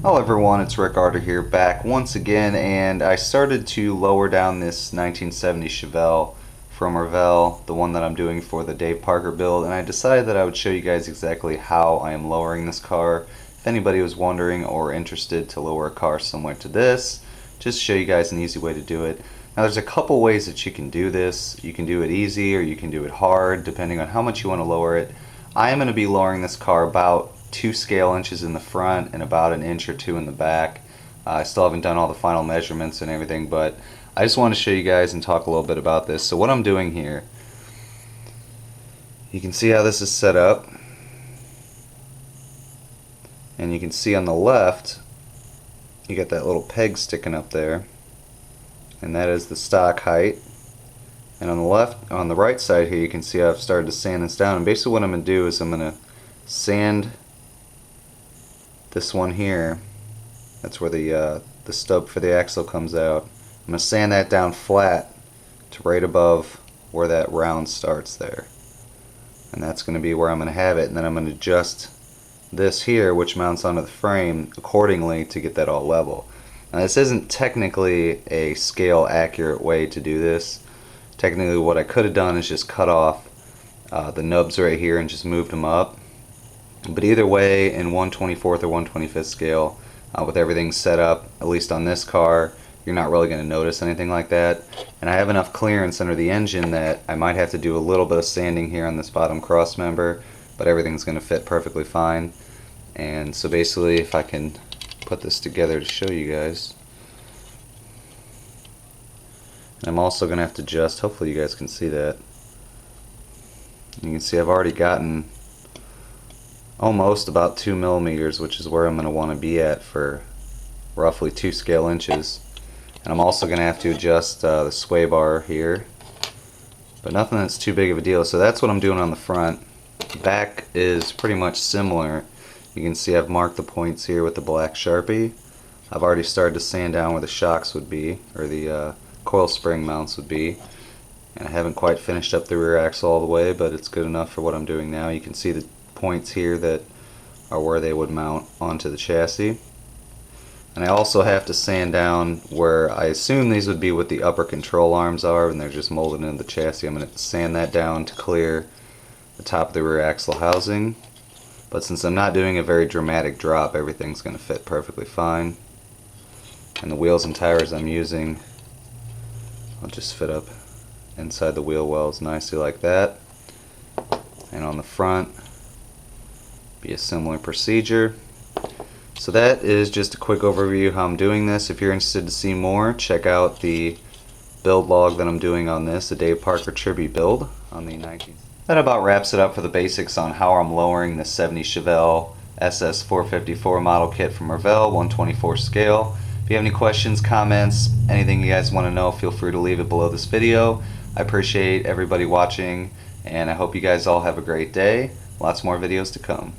Hello everyone, it's Rick Arter here, back once again, and I started to lower down this 1970 Chevelle from Revell, the one that I'm doing for the Dave Parker build, and I decided that I would show you guys exactly how I am lowering this car. If anybody was wondering or interested to lower a car similar to this, just show you guys an easy way to do it. Now there's a couple ways that you can do this. You can do it easy or you can do it hard, depending on how much you want to lower it. I am going to be lowering this car about 2 scale inches in the front and about an inch or 2 in the back. I still haven't done all the final measurements and everything, but I just want to show you guys and talk a little bit about this. So what I'm doing here, you can see how this is set up, and you can see on the left you got that little peg sticking up there, and that is the stock height. And on the right side here, you can see I've started to sand this down, and basically what I'm going to do is I'm going to sand this one here. That's where the stub for the axle comes out. I'm going to sand that down flat to right above where that round starts there, and that's going to be where I'm going to have it. And then I'm going to adjust this here, which mounts onto the frame, accordingly to get that all level. Now this isn't technically a scale accurate way to do this. Technically what I could have done is just cut off the nubs right here and just moved them up. But either way, in 1/24th or 1/25th scale, with everything set up, at least on this car, you're not really going to notice anything like that. And I have enough clearance under the engine that I might have to do a little bit of sanding here on this bottom cross member, but everything's going to fit perfectly fine. And so basically, if I can put this together to show you guys, I'm also going to have to adjust, hopefully you guys can see that. You can see I've already gotten almost about 2 millimeters, which is where I'm going to want to be at for roughly 2 scale inches. And I'm also going to have to adjust the sway bar here, but nothing that's too big of a deal. So that's what I'm doing on the front. Back is pretty much similar. You can see I've marked the points here with the black Sharpie. I've already started to sand down where the shocks would be, or the coil spring mounts would be. And I haven't quite finished up the rear axle all the way, but it's good enough for what I'm doing now. You can see the points here that are where they would mount onto the chassis. And I also have to sand down where I assume these would be what the upper control arms are, and they're just molded into the chassis. I'm going to sand that down to clear the top of the rear axle housing. But since I'm not doing a very dramatic drop, everything's going to fit perfectly fine. And the wheels and tires I'm using, I'll just fit up inside the wheel wells nicely like that. And on the front, be a similar procedure. So that is just a quick overview of how I'm doing this. If you're interested to see more, check out the build log that I'm doing on this, the Dave Parker tribute build on the 19th. That about wraps it up for the basics on how I'm lowering the 70 Chevelle SS454 model kit from Revell, 1/24 scale. If you have any questions, comments, anything you guys want to know, feel free to leave it below this video. I appreciate everybody watching, and I hope you guys all have a great day. Lots more videos to come.